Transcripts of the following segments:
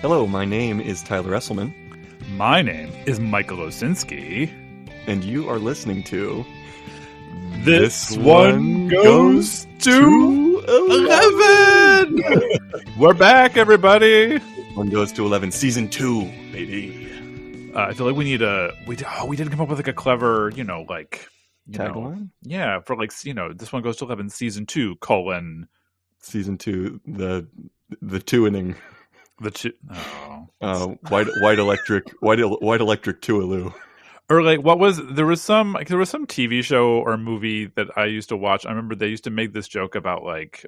Hello, my name is Tyler Esselman. My name is Michael Osinski. And you are listening to... This one goes to 11! We're back, everybody! This one goes to 11, season 2, baby. I feel like we need we didn't come up with like a clever, tagline? Yeah, for this one goes to 11, season 2, colon... Season 2, the two-inning... The two... white electric Tualoo. Or there was some TV show or movie that I used to watch. I remember they used to make this joke about like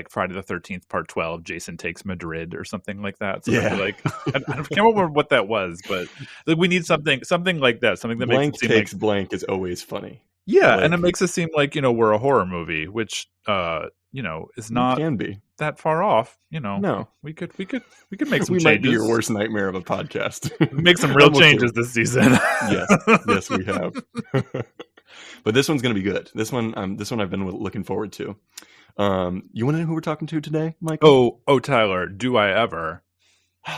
Friday the 13th part 12, Jason Takes Madrid or something like that. So yeah. I can't remember what that was, but we need something like that. Something that blank makes it seem takes like, blank is always funny. Yeah, and it makes it seem like, we're a horror movie, which is not can be that far off. No. We could make some changes. We might be your worst nightmare of a podcast. Make some real changes this season. yes, we have. But this one's going to be good. This one I've been looking forward to. You want to know who we're talking to today, Mike? Oh, Tyler, do I ever?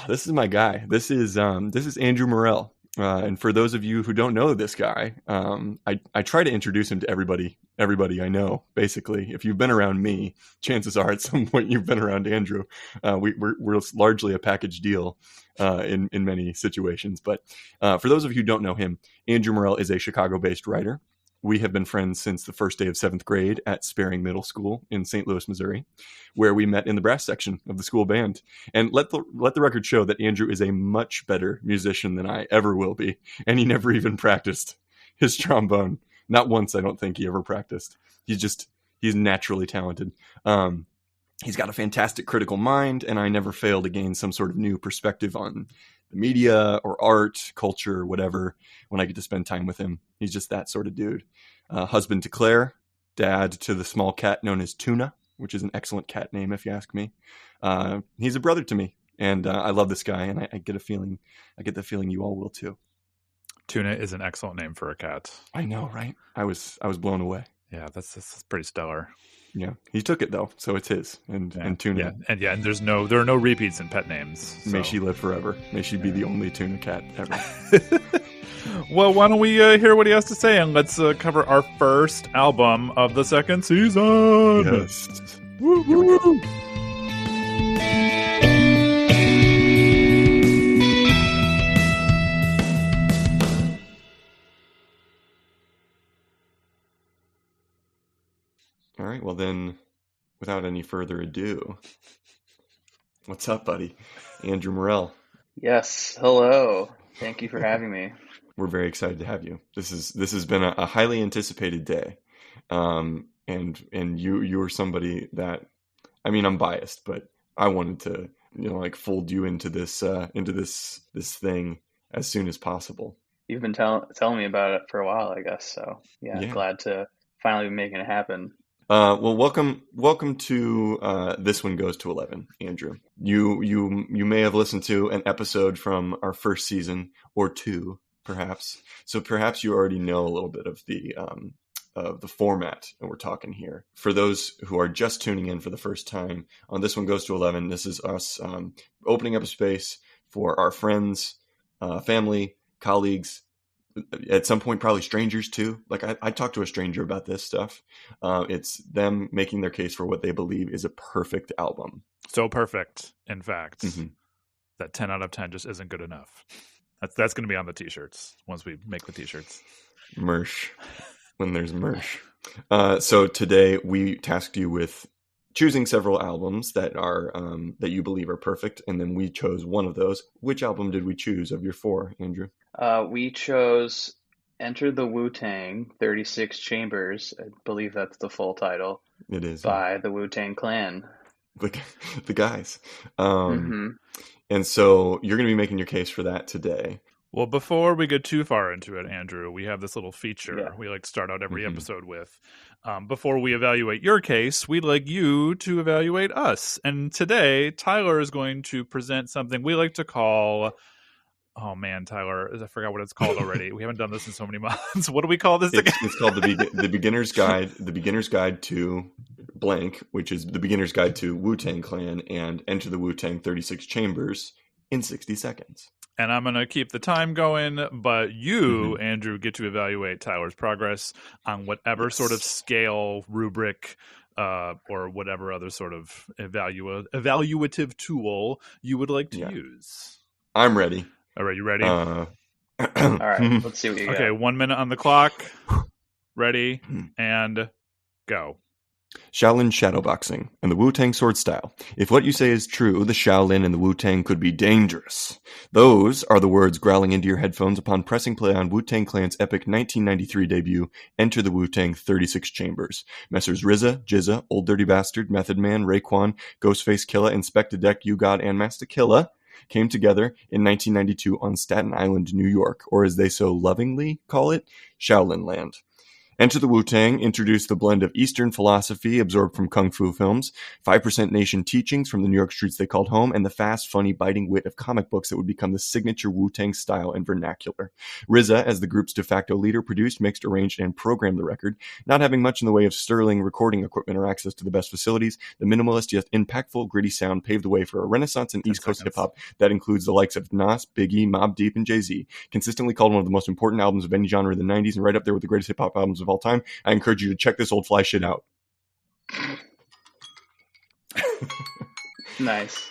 This is my guy. This is Andrew Morrell. And for those of you who don't know this guy, I try to introduce him to everybody I know. Basically, if you've been around me, chances are at some point you've been around Andrew. We're largely a package deal in many situations. But for those of you who don't know him, Andrew Morrell is a Chicago-based writer. We have been friends since the first day of 7th grade at Sparing Middle School in St. Louis, Missouri, where we met in the brass section of the school band. And let the record show that Andrew is a much better musician than I ever will be. And he never even practiced his trombone. Not once, I don't think he ever practiced. He's naturally talented. He's got a fantastic critical mind, and I never fail to gain some sort of new perspective on the media or art, culture, whatever, when I get to spend time with him. He's just that sort of dude. Husband to Claire, dad to the small cat known as Tuna, which is an excellent cat name if you ask me. He's a brother to me, and I love this guy, and I get the feeling you all will too. Tuna is an excellent name for a cat. I know, right? I was blown away. Yeah, that's pretty stellar. Yeah, he took it though, so it's his. And Tuna. Yeah, and there are no repeats in pet names. So. May she live forever. May she be the only tuna cat ever. Well, why don't we hear what he has to say, and let's cover our first album of the second season. Yes. Woo-hoo. All right, well then, without any further ado, what's up, buddy? Andrew Morrell. Yes, hello. Thank you for having me. We're very excited to have you. This has been a highly anticipated day, and you're somebody that, I mean, I'm biased, but I wanted to fold you into this thing as soon as possible. You've been telling me about it for a while, I guess. So yeah. Glad to finally be making it happen. Well, welcome to This One Goes to 11, Andrew. You may have listened to an episode from our first season or two, perhaps. So perhaps you already know a little bit of the format that we're talking here. For those who are just tuning in for the first time, on This One Goes to 11, this is us opening up a space for our friends, family, colleagues, at some point probably strangers too. Like I talked to a stranger about this stuff. It's them making their case for what they believe is a perfect album. So perfect, in fact, that 10 out of 10 just isn't good enough. That's going to be on the t-shirts once we make the t-shirts. Mersh. When there's mersh. So today we tasked you with choosing several albums that are that you believe are perfect, and then we chose one of those. Which album did we choose of your four, Andrew? We chose Enter the Wu-Tang 36 Chambers. I believe that's the full title. It is. By the Wu-Tang Clan. The guys. And so you're going to be making your case for that today. Well, before we get too far into it, Andrew, we have this little feature we like to start out every Mm-hmm. episode with. Before we evaluate your case, we'd like you to evaluate us. And today, Tyler is going to present something we like to call... Oh, man, Tyler, I forgot what it's called already. We haven't done this in so many months. What do we call this again? It's called the Beginner's Guide. The Beginner's Guide to blank, which is the Beginner's Guide to Wu-Tang Clan and Enter the Wu-Tang 36 Chambers in 60 seconds. And I'm going to keep the time going, but you, Andrew, get to evaluate Tyler's progress on whatever sort of scale, rubric, or whatever other sort of evaluative tool you would like to use. I'm ready. All right, you ready? All right, let's see what you got. Okay, 1 minute on the clock. Ready, and go. Shaolin shadowboxing and the Wu-Tang sword style. If what you say is true, the Shaolin and the Wu-Tang could be dangerous. Those are the words growling into your headphones upon pressing play on Wu-Tang Clan's epic 1993 debut, Enter the Wu-Tang 36 Chambers. Messrs. RZA, Jizza, Old Dirty Bastard, Method Man, Raekwon, Ghostface Killah, Inspectah Deck, U-God, and Master Killa came together in 1992 on Staten Island, New York, or as they so lovingly call it, Shaolin Land. Enter the Wu-Tang introduced the blend of Eastern philosophy absorbed from Kung Fu films, 5% Nation teachings from the New York streets they called home, and the fast, funny, biting wit of comic books that would become the signature Wu-Tang style and vernacular. RZA, as the group's de facto leader, produced, mixed, arranged, and programmed the record. Not having much in the way of sterling recording equipment or access to the best facilities, the minimalist yet impactful, gritty sound paved the way for a renaissance in East Coast hip-hop that includes the likes of Nas, Biggie, Mobb Deep, and Jay-Z. Consistently called one of the most important albums of any genre of the 90s and right up there with the greatest hip-hop albums of all time, I encourage you to check this old fly shit out. Nice.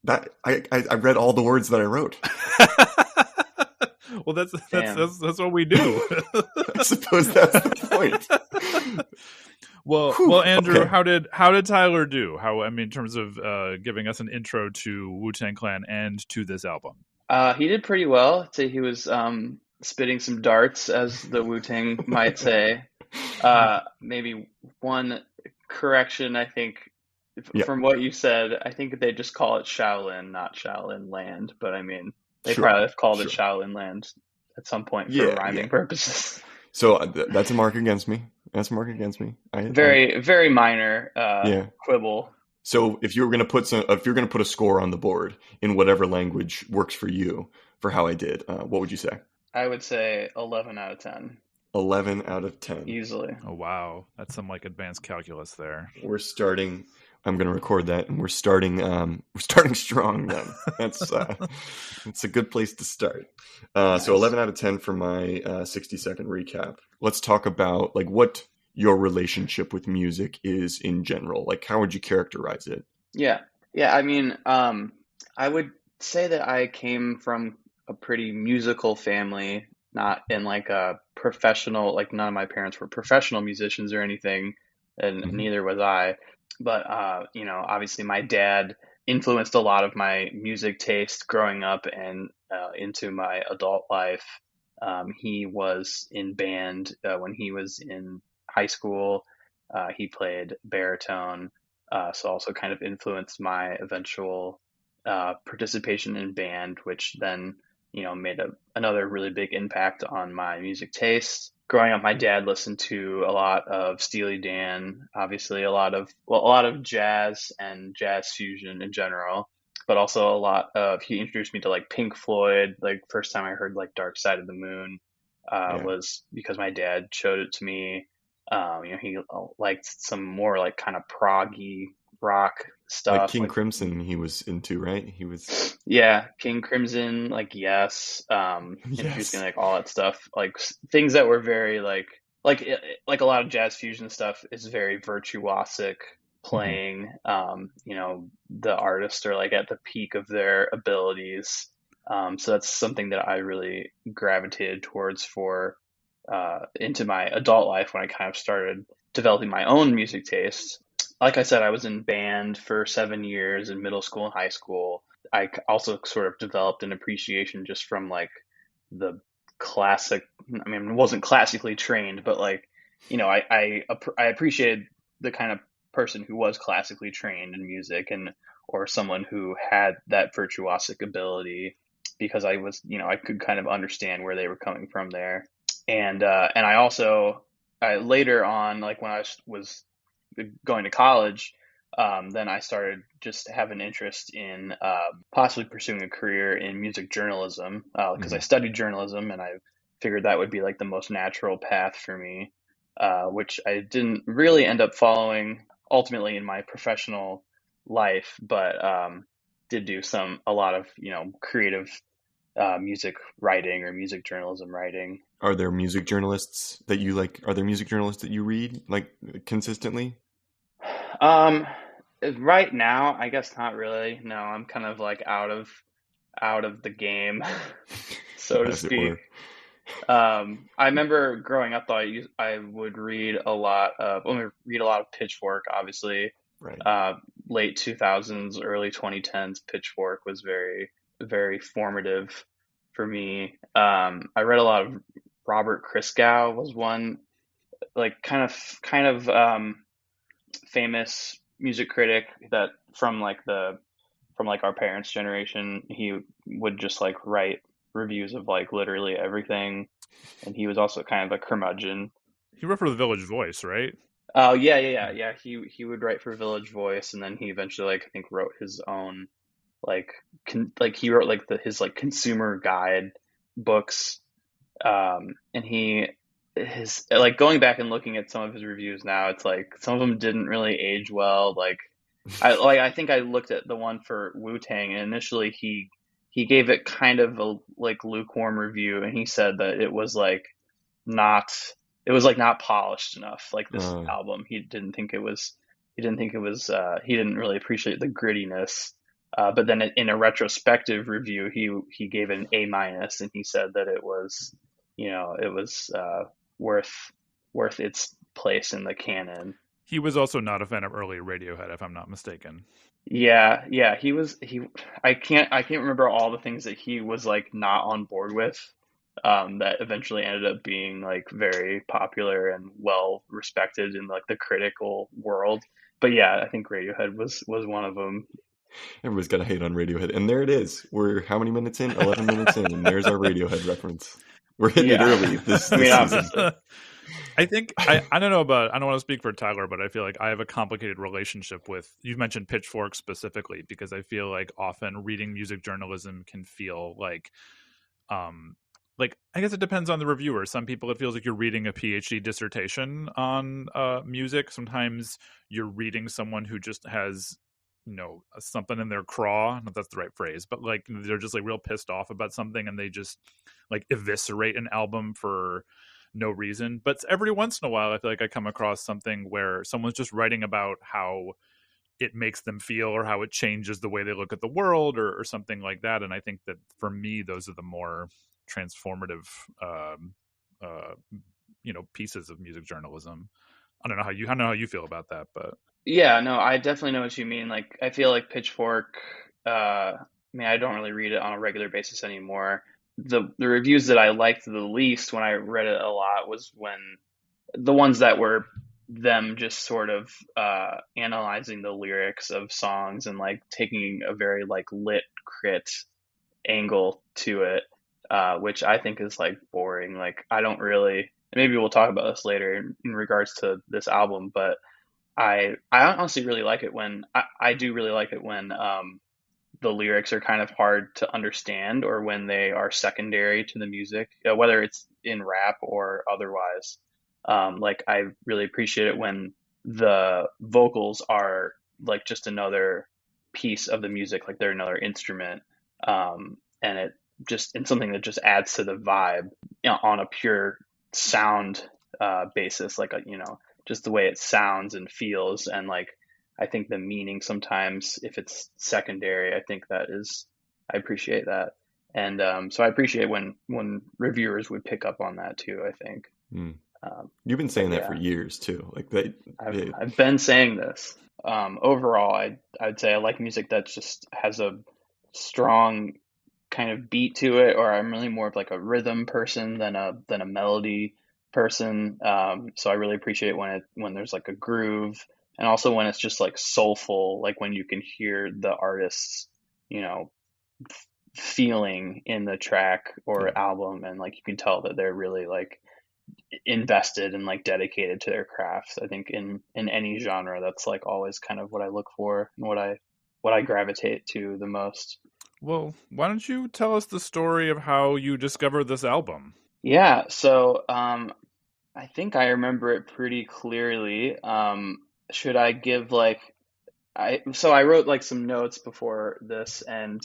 That I read all the words that I wrote. Well, that's what we do. I suppose that's the point. Well, Andrew, okay. how did Tyler do? In terms of giving us an intro to Wu-Tang Clan and to this album. He did pretty well. I'd say he was spitting some darts, as the Wu-Tang might say. Maybe one correction, I think, from what you said, I think they just call it Shaolin, not Shaolin Land. But I mean, they probably have called it Shaolin Land at some point for rhyming purposes. So that's a mark against me. That's a mark against me. Very minor quibble. So if you're going to put a score on the board in whatever language works for you for how I did, what would you say? I would say 11 out of 10. 11 out of 10. Easily. Oh, wow. That's some advanced calculus there. We're starting. I'm going to record that, and we're starting strong then. That's a good place to start. Nice. So 11 out of 10 for my 60-second recap. Let's talk about what your relationship with music is in general. How would you characterize it? Yeah. I mean, I would say that I came from a pretty musical family, not in a professional, none of my parents were professional musicians or anything, and neither was I. But, obviously my dad influenced a lot of my music taste growing up and into my adult life. He was in band when he was in high school. He played baritone, so also kind of influenced my eventual participation in band, which then made another really big impact on my music taste. Growing up, my dad listened to a lot of Steely Dan, obviously a lot of jazz and jazz fusion in general, but also he introduced me to Pink Floyd. First time I heard Dark Side of the Moon was because my dad showed it to me. He liked some more kind of proggy rock stuff. King Crimson he was into, right? He was King Crimson, Yes. Introduced me all that stuff, things that were very a lot of jazz fusion stuff is very virtuosic playing. The artists are at the peak of their abilities, so that's something that I really gravitated towards for into my adult life when I kind of started developing my own music tastes. Like I said, I was in band for 7 years in middle school and high school. I also sort of developed an appreciation just from the classic. I mean, I wasn't classically trained, but I appreciated the kind of person who was classically trained in music or someone who had that virtuosic ability, because I was, I could kind of understand where they were coming from there. And I also, later on, when I was going to college, then I started just to have an interest in possibly pursuing a career in music journalism, because I studied journalism and I figured that would be the most natural path for me, which I didn't really end up following ultimately in my professional life. But did do a lot of, creative music writing or music journalism writing. Are there music journalists that you like? Are there music journalists that you read like consistently? Right now, I guess not really. No, I'm kind of like out of the game, so to As it speak. were. I remember growing up, though, I would read a lot of, Pitchfork, obviously. Right. Late 2000s, early 2010s, Pitchfork was very, very formative for me. I read a lot of Robert Christgau was one, like kind of famous music critic that from like our parents' generation. He would just like write reviews of like literally everything, and he was also kind of a curmudgeon. He wrote for the Village Voice, right? Oh yeah. He would write for Village Voice, and then he eventually like I think wrote his own like he wrote like his like consumer guide books. And his like going back and looking at some of his reviews now, it's like some of them didn't really age well. I think I looked at the one for Wu-Tang, and initially he gave it kind of a like lukewarm review, and he said that not not polished enough, like this album. He didn't really appreciate the grittiness. But then in a retrospective review, he gave it an A minus, and he said that it was worth its place in the canon. He was also not a fan of early Radiohead, if I'm not mistaken. Yeah, I can't remember all the things that he was like not on board with, that eventually ended up being like very popular and well respected in like the critical world. But yeah, I think Radiohead was one of them. Everybody's got to hate on Radiohead, and there it is. We're how many minutes in? 11 minutes in, and there's our Radiohead reference. We're hitting it early. This season. I think I don't know about, I don't want to speak for Tyler, but I feel like I have a complicated relationship with, you've mentioned Pitchfork specifically, because I feel like often reading music journalism can feel like I guess it depends on the reviewer. Some people, it feels like you're reading a PhD dissertation on music. Sometimes you're reading someone who just has something in their craw, not that's the right phrase, but like they're just like real pissed off about something, and they just like eviscerate an album for no reason. But every once in a while I feel like I come across something where someone's just writing about how it makes them feel, or how it changes the way they look at the world, or something like that. And I think that for me, those are the more transformative pieces of music journalism. I don't know how you feel about that, but yeah, no, I definitely know what you mean. Like, I feel like Pitchfork, I don't really read it on a regular basis anymore. The reviews that I liked the least when I read it a lot was when the ones that were them just sort of analyzing the lyrics of songs and like taking a very like lit crit angle to it, which I think is like boring. Like, I don't really, maybe we'll talk about this later in regards to this album, but I honestly really like it when I do really like it when the lyrics are kind of hard to understand, or when they are secondary to the music, whether it's in rap or otherwise. Like, I really appreciate it when the vocals are like just another piece of the music, like they're another instrument, and something that just adds to the vibe, on a pure sound basis, like just the way it sounds and feels. And like, I think the meaning sometimes, if it's secondary, I appreciate that. And so I appreciate when reviewers would pick up on that too, I think. You've been saying that for years too. Like I've been saying this. Overall, I'd say I like music that just has a strong kind of beat to it, or I'm really more of like a rhythm person than a melody person. So I really appreciate when there's like a groove, and also when it's just like soulful, like when you can hear the artist's, feeling in the track or album, and like you can tell that they're really like invested and like dedicated to their craft. I think in any genre, that's like always kind of what I look for and what I gravitate to the most. Well, why don't you tell us the story of how you discovered this album? Yeah, so I think I remember it pretty clearly. Should I give like I wrote like some notes before this, and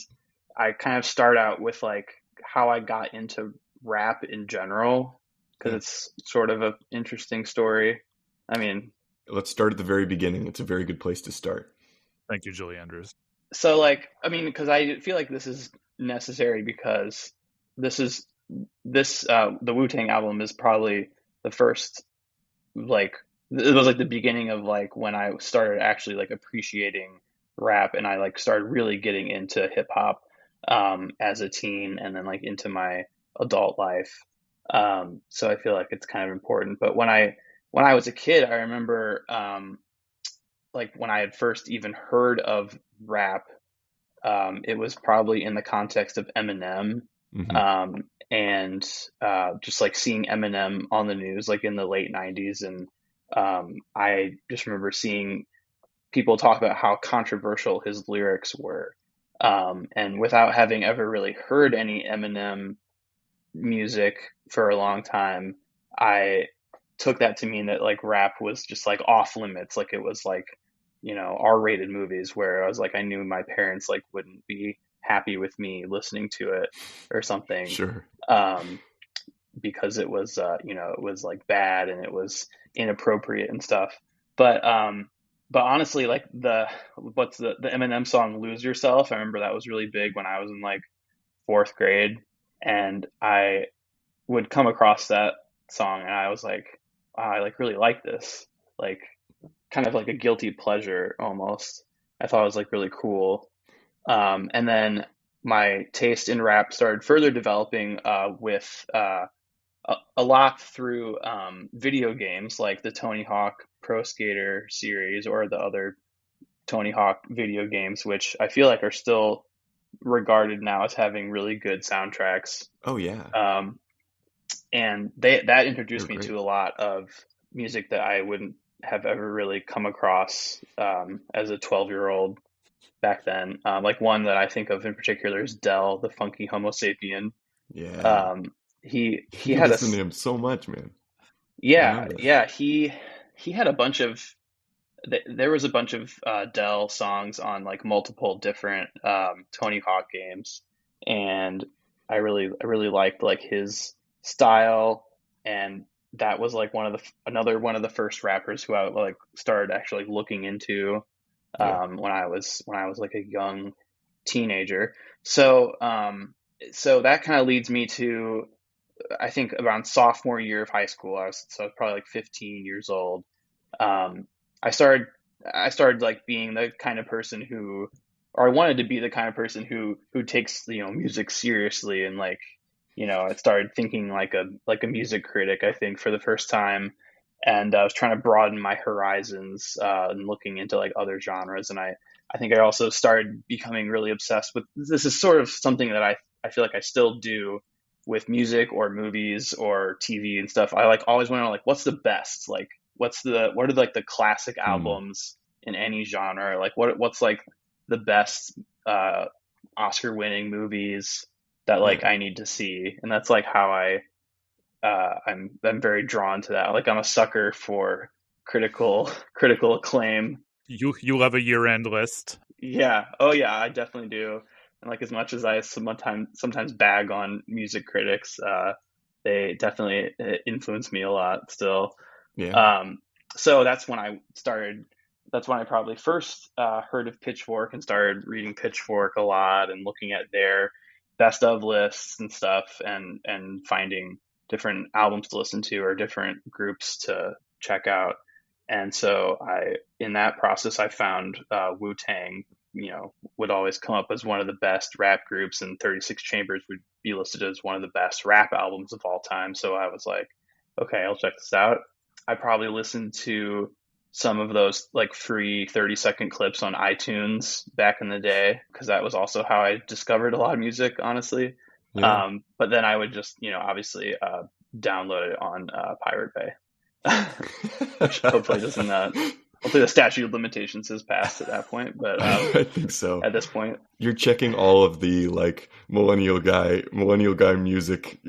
I kind of start out with like how I got into rap in general because Yeah. it's sort of an interesting story. I mean, Let's start at the very beginning. It's a very good place to start. Thank you, Julie Andrews. so like I mean, because I feel like this is necessary because this is the Wu-Tang album is probably the first like it was like the beginning of like when I started actually like appreciating rap and I like started really getting into hip hop as a teen and then like into my adult life. So I feel like it's kind of important. But when I was a kid, I remember like when I had first even heard of rap, it was probably in the context of Eminem. Mm-hmm. And just like seeing Eminem on the news, like in the late 90s. And I just remember seeing people talk about how controversial his lyrics were. And without having ever really heard any Eminem music for a long time, I took that to mean that like rap was just like off limits. Like it was like, R-rated movies where I was like, I knew my parents like wouldn't be happy with me listening to it or something. Sure. Because it was, it was like bad and it was inappropriate and stuff. But honestly, like the Eminem song "Lose Yourself"? I remember that was really big when I was in like fourth grade, and I would come across that song, and I was like, wow, I like really like this, like kind of like a guilty pleasure almost. I thought it was like really cool. And then my taste in rap started further developing with a lot through video games like the Tony Hawk Pro Skater series or the other Tony Hawk video games, which I feel like are still regarded now as having really good soundtracks. Oh yeah. And that introduced They're me great. to a lot of music that I wouldn't have ever really come across as a 12-year-old back then. Like one that I think of in particular is Dell, the Funky Homo Sapien. Yeah. He You had listen to him so much, man. I know this. yeah, he had a bunch of there was a bunch of Dell songs on like multiple different Tony Hawk games, and I really liked like his style, and that was like another one of the first rappers who I like started actually looking into Yeah. when I was like a young teenager. So that kind of leads me to I think around sophomore year of high school. I was probably like 15 years old. Um, I started like being the kind of person who, or I wanted to be the kind of person who takes music seriously and like I started thinking like a music critic. I think for the first time, and I was trying to broaden my horizons and looking into like other genres. And I think I also started becoming really obsessed with this. Is sort of something that I feel like I still do with music or movies or TV and stuff. I like always want to know like what's the best, like what are like the classic Hmm. albums in any genre, like what's like the best Oscar winning movies that like Yeah. I need to see. And that's like how I'm very drawn to that. Like I'm a sucker for critical acclaim. You love a year-end list. Yeah. Oh yeah, I definitely do. And like as much as I sometimes bag on music critics, they definitely influence me a lot still. Yeah. Um, so that's when I started. That's when I probably first heard of Pitchfork and started reading Pitchfork a lot and looking at their best of lists and stuff, and finding different albums to listen to or different groups to check out. And so in that process, I found Wu-Tang, would always come up as one of the best rap groups, and 36 Chambers would be listed as one of the best rap albums of all time. So I was like, okay, I'll check this out. I probably listened to some of those like free 30-second clips on iTunes back in the day, because that was also how I discovered a lot of music, honestly. Yeah. But then I would just, obviously download it on Pirate Bay, which hopefully doesn't, hopefully the statute of limitations has passed at that point. But I think so. at this point, You're checking all of the like millennial guy music,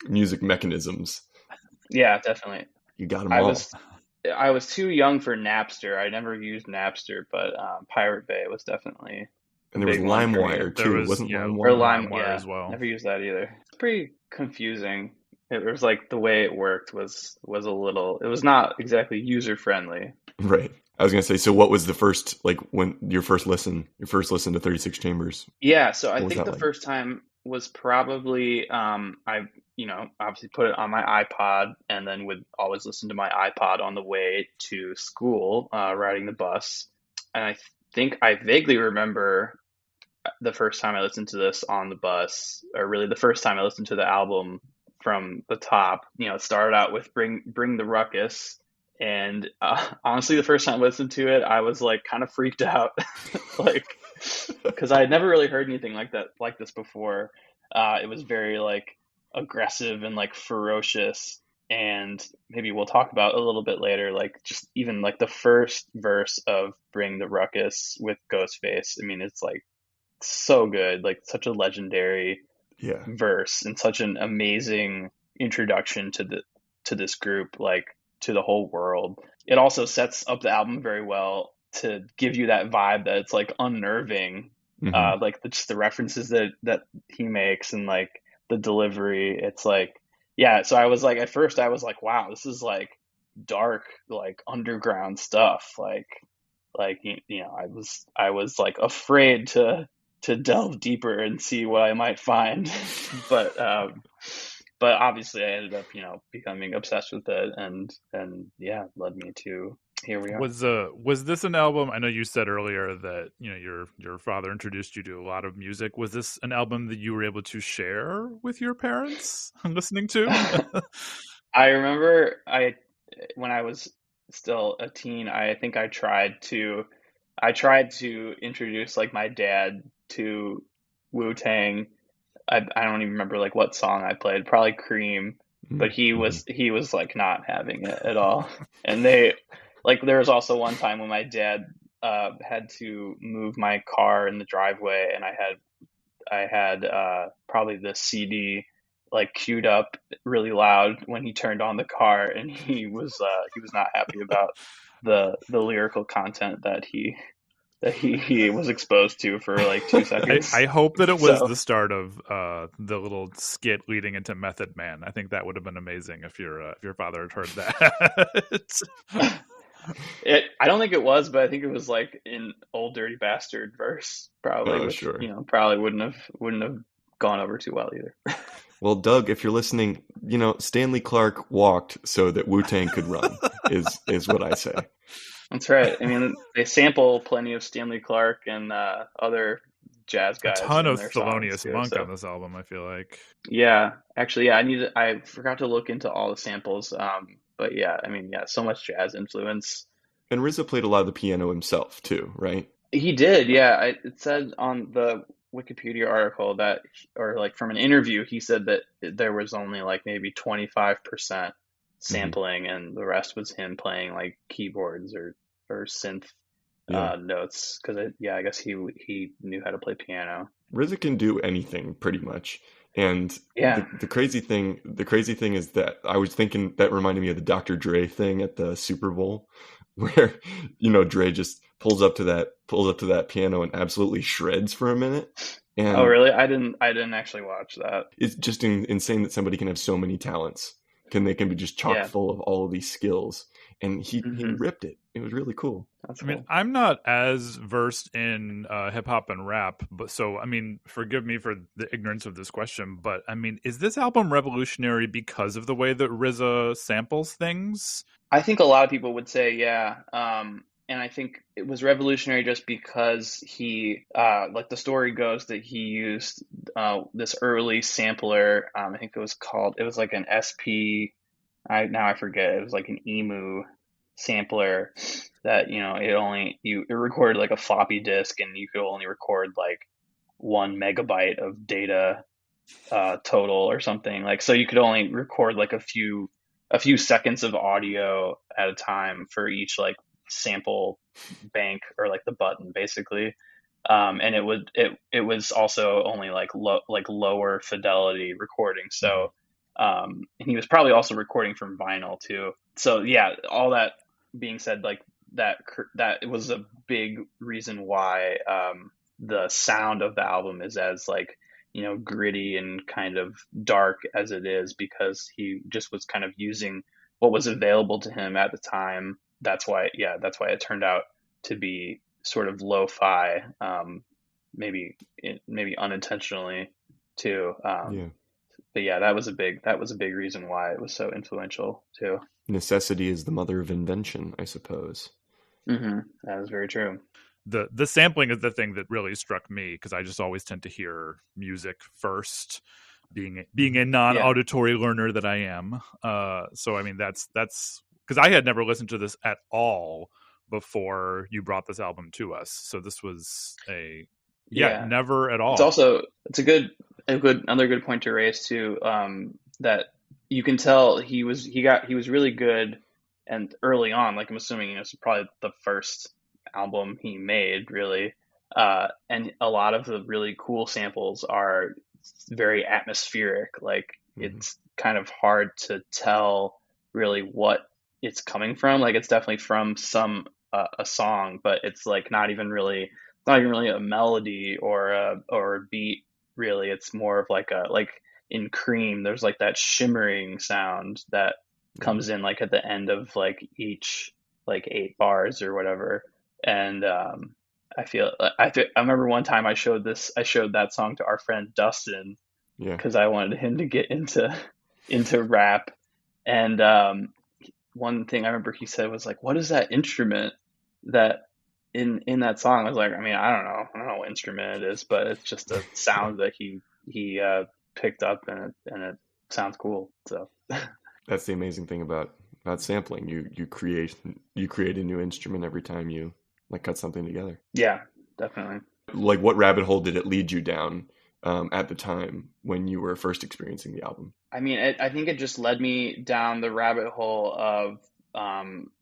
music mechanisms. yeah, definitely. You got them I all. was I was too young for Napster. I never used Napster, but Pirate Bay was definitely a And there was big one for me. LimeWire There too, was wasn't yeah, Or LimeWire? Lime, LimeWire yeah, as well. never used that either. It's pretty confusing. It was like the way it worked was a little. It was not exactly user friendly. Right. I was gonna say. So, what was the first like when your first listen to 36 Chambers? Yeah, so I What was think that the like? first time was probably I obviously put it on my iPod and then would always listen to my iPod on the way to school, riding the bus. And I think I vaguely remember the first time I listened to this on the bus, or really the first time I listened to the album from the top. It started out with Bring the Ruckus. And honestly, the first time I listened to it, I was like kind of freaked out, like because I had never really heard anything like this before. It was very like aggressive and like ferocious, and maybe we'll talk about a little bit later. Like just even like the first verse of "Bring the Ruckus" with Ghostface. I mean, it's like so good, like such a legendary Yeah. verse and such an amazing introduction to this group, like to the whole world. It also sets up the album very well to give you that vibe that it's like unnerving, Hmm. like just the references that he makes and like the delivery. It's like, yeah. So I was like, at first I was like, wow, this is like dark, like underground stuff. Like I was like afraid to delve deeper and see what I might find, but obviously I ended up becoming obsessed with it, and yeah, led me to here we are. Was this an album? I know you said earlier that your father introduced you to a lot of music. Was this an album that you were able to share with your parents listening to? I remember when I was still a teen, I think I tried to introduce like my dad to Wu-Tang. I don't even remember like what song I played, probably Cream, but he Hmm. was like not having it at all. And there was also one time when my dad had to move my car in the driveway, and I had probably the CD like queued up really loud when he turned on the car, and he was not happy about the lyrical content that he was exposed to for like 2 seconds. I hope that it was So the start of the little skit leading into Method Man. I think that would have been amazing if your father had heard that. I don't think it was, but I think it was like in Old Dirty Bastard verse, probably, Oh, which sure. probably wouldn't have gone over too well either. Well, Doug, if you're listening, Stanley Clark walked so that Wu-Tang could run. Is what I say. That's right. I mean, they sample plenty of Stanley Clark and other jazz A guys ton in of their songs Thelonious too. Monk on So this album, I feel like. yeah, actually, yeah, I forgot to look into all the samples. But yeah, I mean, yeah, so much jazz influence. And RZA played a lot of the piano himself too, right? He did, yeah. It said on the Wikipedia article that, or like from an interview, he said that there was only like maybe 25% Hmm. sampling, and the rest was him playing like keyboards or synth Yeah. notes. Because yeah, I guess he knew how to play piano. RZA can do anything pretty much. And Yeah. the crazy thing is that I was thinking that reminded me of the Dr. Dre thing at the Super Bowl, where Dre just pulls up to that piano and absolutely shreds for a minute. Oh, And really? I didn't actually watch that. it's just insane that somebody can have so many talents. They can be just chock Yeah. full of all of these skills. And he Hmm. ripped it. It was really cool. That's I mean, cool. I'm not as versed in hip hop and rap, but so I mean, forgive me for the ignorance of this question, but I mean, is this album revolutionary because of the way that RZA samples things? I think a lot of people would say, yeah. And I think it was revolutionary just because he, like the story goes that he used this early sampler. I think it was like an SP. Now I forget. It was like an EMU sampler that, it recorded like a floppy disk, and you could only record like 1 megabyte of data total or something. Like, so you could only record like a few seconds of audio at a time for each like sample bank, or like the button basically. And it was also only like lower fidelity recording. Mhm. So and he was probably also recording from vinyl too. So yeah, all that being said, like that it was a big reason why the sound of the album is as like, you know, gritty and kind of dark as it is, because he just was kind of using what was available to him at the time. That's why it turned out to be sort of lo-fi, maybe unintentionally too. But yeah, that was a big reason why it was so influential too. Necessity is the mother of invention, I suppose. Mm-hmm. That is very true. The sampling is the thing that really struck me, because I just always tend to hear music first, being a non-auditory learner that I am. So I mean, that's because I had never listened to this at all before you brought this album to us. So this was never at all. It's another good point to raise too. That you can tell he was really good, and early on, like I'm assuming, you know, it's probably the first album he made, really. And a lot of the really cool samples are very atmospheric. Like it's kind of hard to tell really what it's coming from. Like it's definitely from a song, but it's like not even really a melody or a beat. Really, it's more of like in Cream, there's like that shimmering sound that comes in like at the end of like each like 8 bars or whatever. And I remember one time I showed that song to our friend Dustin, because I wanted him to get into rap. And one thing I remember he said was like, "What is that instrument that in that song?" I was like, I mean, I don't know what instrument it is, but it's just a sound that he picked up, and it sounds cool. So that's the amazing thing about sampling. You create a new instrument every time you like cut something together. Yeah, definitely. Like, what rabbit hole did it lead you down at the time when you were first experiencing the album? I mean, I think it just led me down the rabbit hole of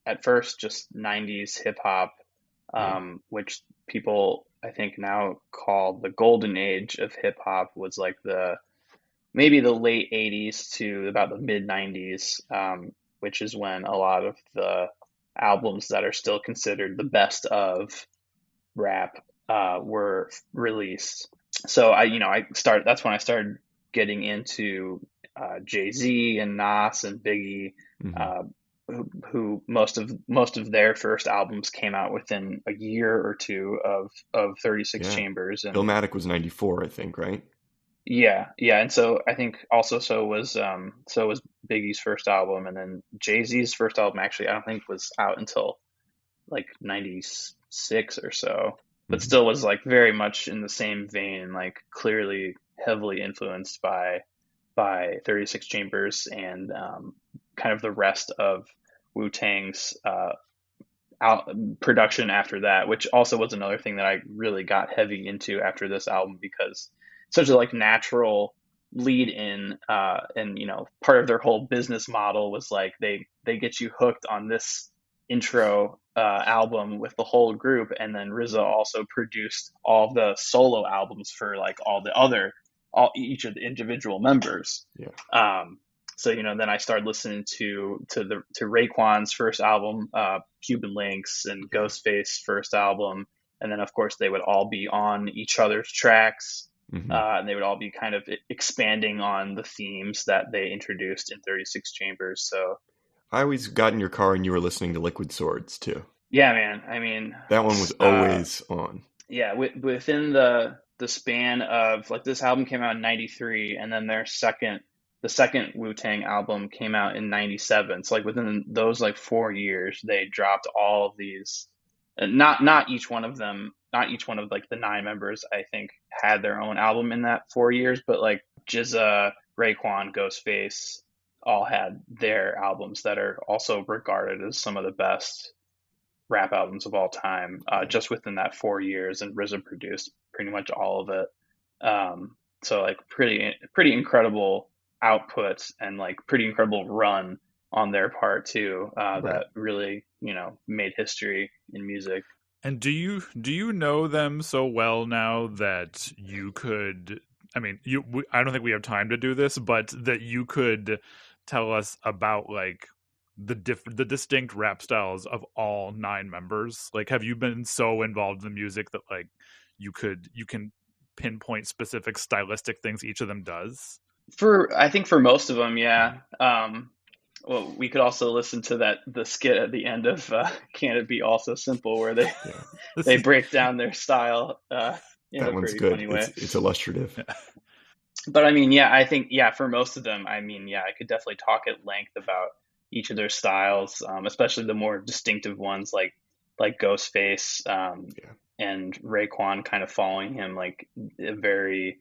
at first just 90s hip hop, which people I think now call the golden age of hip hop, was like maybe the late 80s to about the mid 90s, which is when a lot of the albums that are still considered the best of rap were released. So that's when I started getting into Jay-Z and Nas and Biggie, who most of their first albums came out within a year or two of 36 Chambers. And Illmatic was 94, I think, right? Yeah, and so I think also so was Biggie's first album, and then Jay-Z's first album actually I don't think was out until like 96 or so, but still was like very much in the same vein, like clearly heavily influenced by 36 Chambers and kind of the rest of Wu-Tang's production after that, which also was another thing that I really got heavy into after this album, because such a like natural lead in, and you know, part of their whole business model was like they get you hooked on this intro album with the whole group, and then RZA also produced all the solo albums for like each of the individual members. So you know, then I started listening to Raekwon's first album, Cuban Links, and Ghostface's first album, and then of course they would all be on each other's tracks. And they would all be kind of expanding on the themes that they introduced in 36 Chambers. So I always got in your car and you were listening to Liquid Swords too. Yeah, man. I mean, that one was always on. Yeah, within the span of like, this album came out in 93, and then the second Wu-Tang album came out in 97. So like within those like 4 years, they dropped all of these. Not each one of like the 9 members, I think, had their own album in that 4 years, but like GZA, Raekwon, Ghostface all had their albums that are also regarded as some of the best rap albums of all time, just within that 4 years, and RZA produced pretty much all of it. So like pretty incredible outputs, and like pretty incredible run on their part too, that really, you know, made history in music. And do you know them so well now that you could, I mean, I don't think we have time to do this, but that you could tell us about like the distinct rap styles of all 9 members? Like, have you been so involved in the music that like you can pinpoint specific stylistic things each of them does? I think for most of them, yeah. Well, we could also listen to the skit at the end of Can It Be Also Simple, where they break down their style in that a one's pretty good. funny way. It's illustrative. But I mean, yeah, I think, yeah, for most of them, I mean, yeah, I could definitely talk at length about each of their styles, especially the more distinctive ones like Ghostface, and Raekwon kind of following him, like a very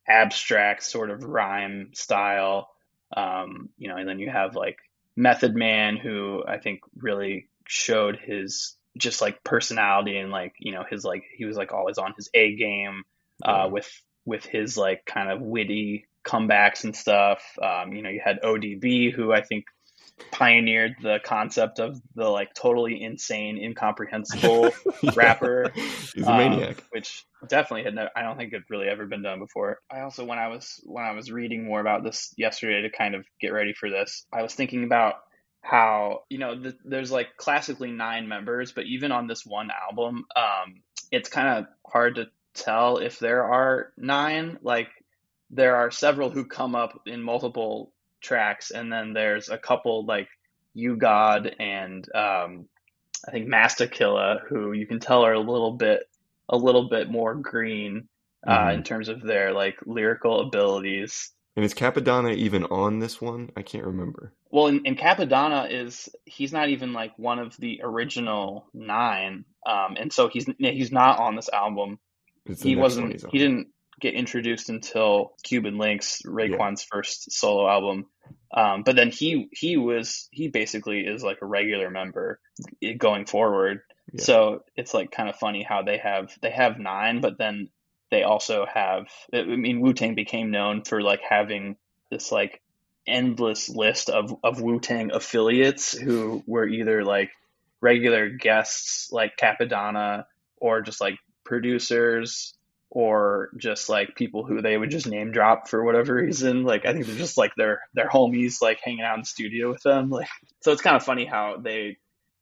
abstract sort of rhyme style. And then you have like Method Man, who I think really showed his just like personality and like, his like he was like always on his A game with his like kind of witty comebacks and stuff. You had ODB, who I think pioneered the concept of the like totally insane, incomprehensible rapper. He's a maniac, which definitely I don't think had really ever been done before. I also, when I was reading more about this yesterday to kind of get ready for this, I was thinking about how there's like classically 9 members, but even on this one album, it's kind of hard to tell if there are 9. Like, there are several who come up in multiple tracks, and then there's a couple like You God and I think Masta Killa, who you can tell are a little bit more green in terms of their like lyrical abilities. And is Capadonna even on this one? I can't remember. Well, in Capadonna he's not even like one of the original 9, and so he's not on this album. He didn't get introduced until Cuban Links, Raekwon's first solo album. But then he basically is like a regular member going forward. Yeah. So it's like kind of funny how they have 9, but then they also have, I mean, Wu-Tang became known for like having this like endless list of Wu-Tang affiliates who were either like regular guests like Capadonna, or just like producers, or just like people who they would just name drop for whatever reason. Like, I think they're just like their homies, like hanging out in the studio with them. Like, so it's kind of funny how we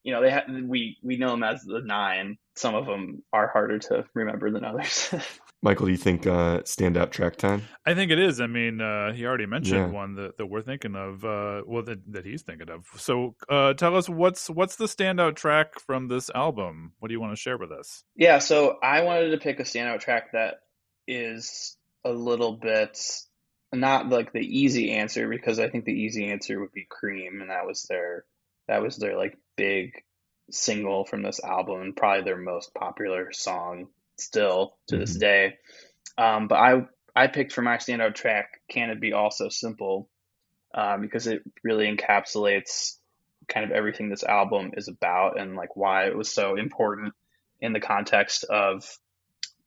know them as the 9. Some of them are harder to remember than others. Michael, do you think standout track time? I think it is. I mean, he already mentioned one that we're thinking of, that he's thinking of. So tell us, what's the standout track from this album? What do you want to share with us? Yeah, so I wanted to pick a standout track that is a little bit not like the easy answer, because I think the easy answer would be Cream, and that was their like big single from this album, and probably their most popular song still to this day. But I picked for my standout track Can It Be Also Simple, because it really encapsulates kind of everything this album is about, and like why it was so important in the context of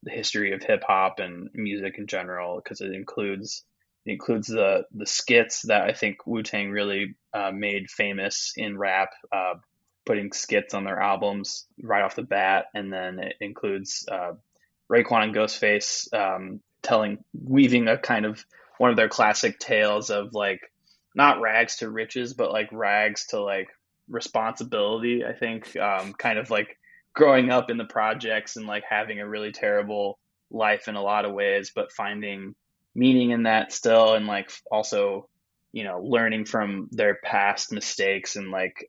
the history of hip hop and music in general, because it includes the skits that I think Wu-Tang really made famous in rap, putting skits on their albums right off the bat. And then it includes Raekwon and Ghostface weaving a kind of one of their classic tales of like not rags to riches, but like rags to like responsibility. I think kind of like growing up in the projects and like having a really terrible life in a lot of ways, but finding meaning in that still, and like also learning from their past mistakes, and like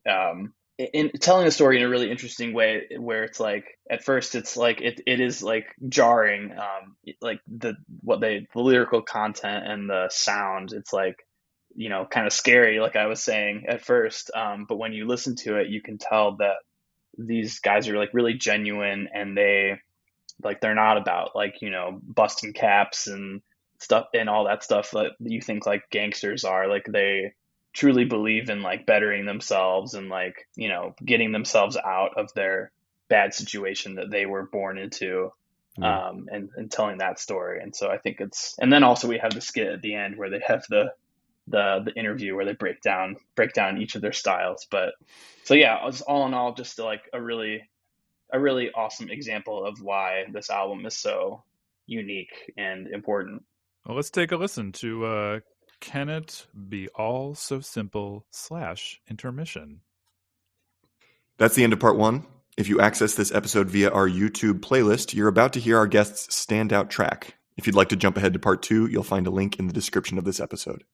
in telling the story in a really interesting way, where it's like at first it's like it is like jarring, like the lyrical content and the sound, it's like kind of scary, like I was saying at first, but when you listen to it, you can tell that these guys are like really genuine, and they're not about like busting caps and stuff and all that stuff that you think like gangsters are. Like, they truly believe in like bettering themselves and like getting themselves out of their bad situation that they were born into, and telling that story. And so I think and then also we have the skit at the end where they have the interview where they break down each of their styles. But so yeah, all in all, just like a really awesome example of why this album is so unique and important. Well, let's take a listen to Can it be all so simple / intermission? That's the end of part 1. If you access this episode via our YouTube playlist, you're about to hear our guest's standout track. If you'd like to jump ahead to part 2, you'll find a link in the description of this episode.